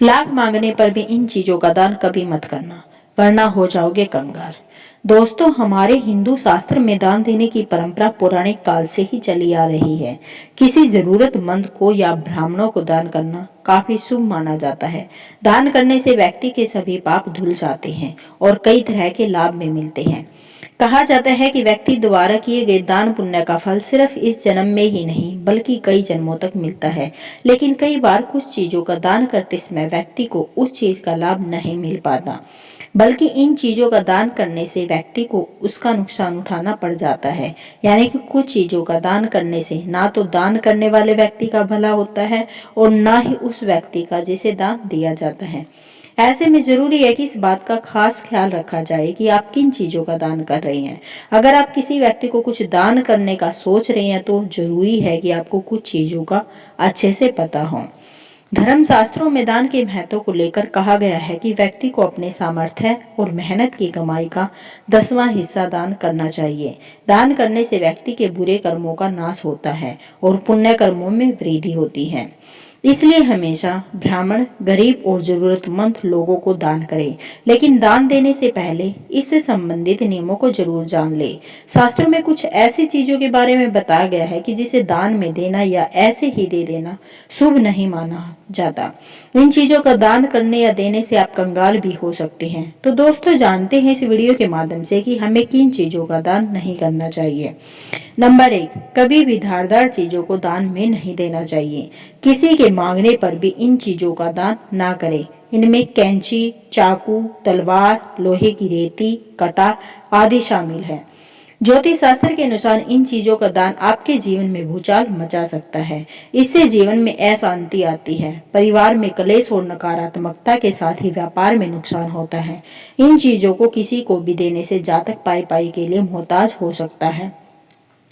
लाख मांगने पर भी इन चीजों का दान कभी मत करना, वरना हो जाओगे कंगाल। दोस्तों, हमारे हिंदू शास्त्र में दान देने की परंपरा पौराणिक काल से ही चली आ रही है। किसी जरूरतमंद को या ब्राह्मणों को दान करना काफी शुभ माना जाता है। दान करने से व्यक्ति के सभी पाप धुल जाते हैं और कई तरह के लाभ में मिलते हैं। कहा जाता है कि व्यक्ति द्वारा किए गए दान पुण्य का फल सिर्फ इस जन्म में ही नहीं बल्कि कई जन्मों तक मिलता है। लेकिन कई बार कुछ चीजों का दान करते समय व्यक्ति को उस चीज का लाभ नहीं मिल पाता, बल्कि इन चीजों का दान करने से व्यक्ति को उसका नुकसान उठाना पड़ जाता है। यानी कि कुछ चीजों का दान करने से ना तो दान करने वाले व्यक्ति का भला होता है और ना ही उस व्यक्ति का जिसे दान दिया जाता है। ऐसे में जरूरी है कि इस बात का खास ख्याल रखा जाए कि आप किन चीजों का दान कर रहे हैं। अगर आप किसी व्यक्ति को कुछ दान करने का सोच रहे हैं तो जरूरी है कि आपको कुछ चीजों का अच्छे से पता हो। धर्म शास्त्रों में दान के महत्व को लेकर कहा गया है कि व्यक्ति को अपने सामर्थ्य और मेहनत की कमाई का 10वां हिस्सा दान करना चाहिए। दान करने से व्यक्ति के बुरे कर्मों का नाश होता है और पुण्य कर्मों में वृद्धि होती है। इसलिए हमेशा ब्राह्मण, गरीब और जरूरतमंद लोगों को दान करें, लेकिन दान देने से पहले इससे संबंधित नियमों को जरूर जान ले। शास्त्रों में कुछ ऐसी चीजों के बारे में बताया गया है कि जिसे दान में देना या ऐसे ही दे देना शुभ नहीं माना जाता। इन चीजों का दान करने या देने से आप कंगाल भी हो सकते हैं। तो दोस्तों, जानते हैं इस वीडियो के माध्यम से कि हमें किन चीजों का दान नहीं करना चाहिए। नंबर 1, कभी भी धारदार चीजों को दान में नहीं देना चाहिए। किसी के मांगने पर भी इन चीजों का दान ना करें। इनमें कैंची, चाकू, तलवार, लोहे की रेती, कटार आदि शामिल है। ज्योतिष शास्त्र के अनुसार इन चीजों का दान आपके जीवन में भूचाल मचा सकता है। इससे जीवन में अशांति आती है, परिवार में कलेश और नकारात्मकता के साथ ही व्यापार में नुकसान होता है। इन चीजों को किसी को भी देने से जातक पाई पाई के लिए मोहताज हो सकता है।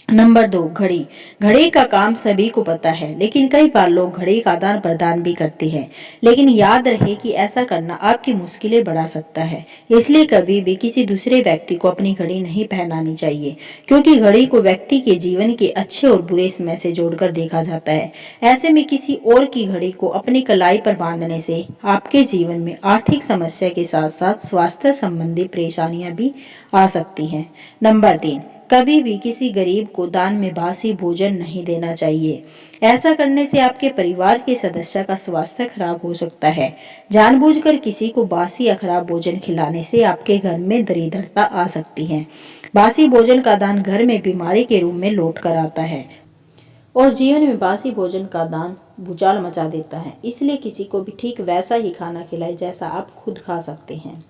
नंबर 2, घड़ी। घड़ी का काम सभी को पता है, लेकिन कई बार लोग घड़ी का आदान प्रदान भी करते हैं। लेकिन याद रहे कि ऐसा करना आपकी मुश्किलें बढ़ा सकता है। इसलिए कभी भी किसी दूसरे व्यक्ति को अपनी घड़ी नहीं पहनानी चाहिए, क्योंकि घड़ी को व्यक्ति के जीवन के अच्छे और बुरे समय से जोड़कर देखा जाता है। ऐसे में किसी और की घड़ी को अपनी कलाई पर बांधने से आपके जीवन में आर्थिक समस्या के साथ साथ स्वास्थ्य संबंधी परेशानियां भी आ सकती हैं। नंबर 3, कभी भी किसी गरीब को दान में बासी भोजन नहीं देना चाहिए। ऐसा करने से आपके परिवार के सदस्य का स्वास्थ्य खराब हो सकता है। जानबूझकर किसी को बासी या खराब भोजन खिलाने से आपके घर में दरिद्रता आ सकती है। बासी भोजन का दान घर में बीमारी के रूप में लौट कर आता है और जीवन में बासी भोजन का दान भूचाल मचा देता है। इसलिए किसी को भी ठीक वैसा ही खाना खिलाए जैसा आप खुद खा सकते हैं।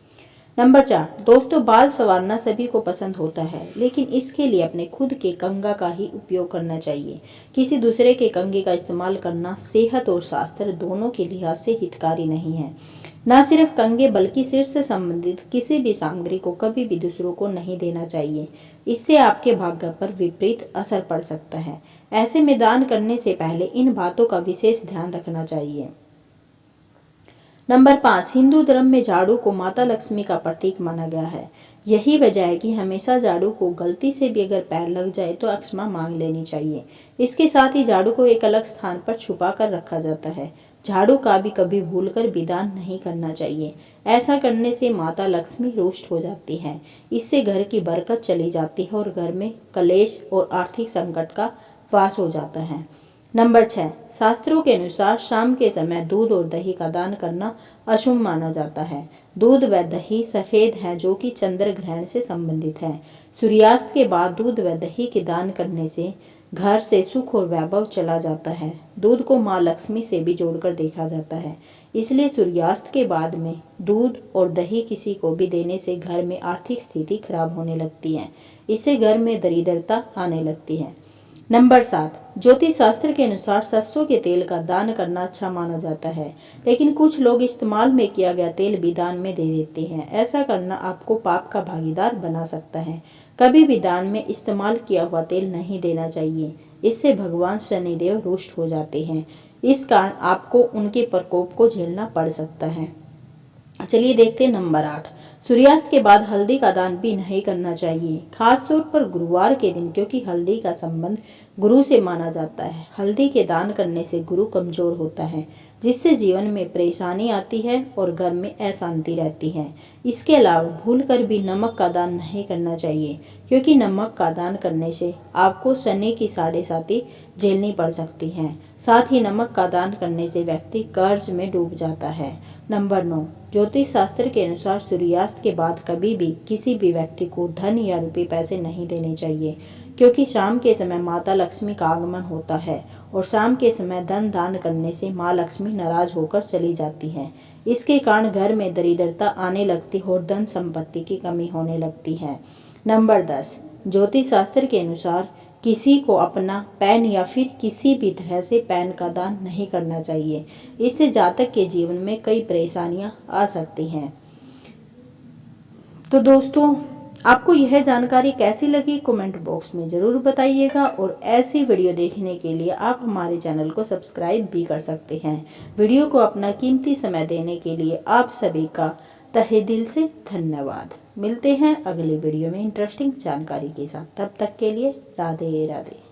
नंबर 4, दोस्तों, बाल संवारना सभी को पसंद होता है, लेकिन इसके लिए अपने खुद के कंघा का ही उपयोग करना चाहिए। किसी दूसरे के कंघे का इस्तेमाल करना सेहत और शास्त्र दोनों के लिहाज से हितकारी नहीं है। न सिर्फ कंघे बल्कि सिर से संबंधित किसी भी सामग्री को कभी भी दूसरों को नहीं देना चाहिए। इससे आपके भाग्य पर विपरीत असर पड़ सकता है। ऐसे में दान करने से पहले इन बातों का विशेष ध्यान रखना चाहिए। नंबर 5, हिंदू धर्म में झाड़ू को माता लक्ष्मी का प्रतीक माना गया है। यही वजह है कि हमेशा झाड़ू को गलती से भी अगर पैर लग जाए तो क्षमा मांग लेनी चाहिए। इसके साथ ही झाड़ू को एक अलग स्थान पर छुपा कर रखा जाता है। झाड़ू का भी कभी भूलकर भी दान नहीं करना चाहिए। ऐसा करने से माता लक्ष्मी रुष्ट हो जाती है। इससे घर की बरकत चली जाती है और घर में कलेश और आर्थिक संकट का वास हो जाता है। नंबर 6, शास्त्रों के अनुसार शाम के समय दूध और दही का दान करना अशुभ माना जाता है। दूध व दही सफेद हैं, जो कि चंद्र ग्रहण से संबंधित है। सूर्यास्त के बाद दूध व दही के दान करने से घर से सुख और वैभव चला जाता है। दूध को माँ लक्ष्मी से भी जोड़कर देखा जाता है। इसलिए सूर्यास्त के बाद में दूध और दही किसी को भी देने से घर में आर्थिक स्थिति खराब होने लगती है। इससे घर में दरिद्रता आने लगती है। नंबर 7, ज्योतिष शास्त्र के अनुसार सरसों के तेल का दान करना अच्छा माना जाता है, लेकिन कुछ लोग इस्तेमाल में किया गया तेल भी दान में दे देते हैं। ऐसा करना आपको पाप का भागीदार बना सकता है। कभी भी दान में इस्तेमाल किया हुआ तेल नहीं देना चाहिए। इससे भगवान शनिदेव रुष्ट हो जाते हैं। इस कारण आपको उनके प्रकोप को झेलना पड़ सकता है। चलिए देखते हैं नंबर 8, सूर्यास्त के बाद हल्दी का दान भी नहीं करना चाहिए, खासतौर पर गुरुवार के दिन, क्योंकि हल्दी का संबंध गुरु से माना जाता है। हल्दी के दान करने से गुरु कमजोर होता है। जिससे जीवन में परेशानी आती है और घर में अशांति रहती है। इसके अलावा भूलकर भी नमक का दान नहीं करना चाहिए, क्योंकि नमक का दान करने से आपको शनि की 7.5 झेलनी पड़ सकती है। साथ ही नमक का दान करने से व्यक्ति कर्ज में डूब जाता है। नंबर 9, ज्योतिष शास्त्र के अनुसार सूर्यास्त के बाद कभी भी किसी भी व्यक्ति को धन या रुपये पैसे नहीं देने चाहिए, क्योंकि शाम के समय माता लक्ष्मी का आगमन होता है और शाम के समय धन दान करने से माँ लक्ष्मी नाराज होकर चली जाती है। इसके कारण घर में दरिद्रता आने लगती और धन संपत्ति की कमी होने लगती है। नंबर 10, ज्योतिष शास्त्र के अनुसार किसी को अपना पैन या फिर किसी भी तरह से पैन का दान नहीं करना चाहिए। इससे जातक के जीवन में कई परेशानियां आ सकती हैं। तो दोस्तों, आपको यह जानकारी कैसी लगी कमेंट बॉक्स में ज़रूर बताइएगा, और ऐसी वीडियो देखने के लिए आप हमारे चैनल को सब्सक्राइब भी कर सकते हैं। वीडियो को अपना कीमती समय देने के लिए आप सभी का तहे दिल से धन्यवाद। मिलते हैं अगले वीडियो में इंटरेस्टिंग जानकारी के साथ। तब तक के लिए राधे राधे।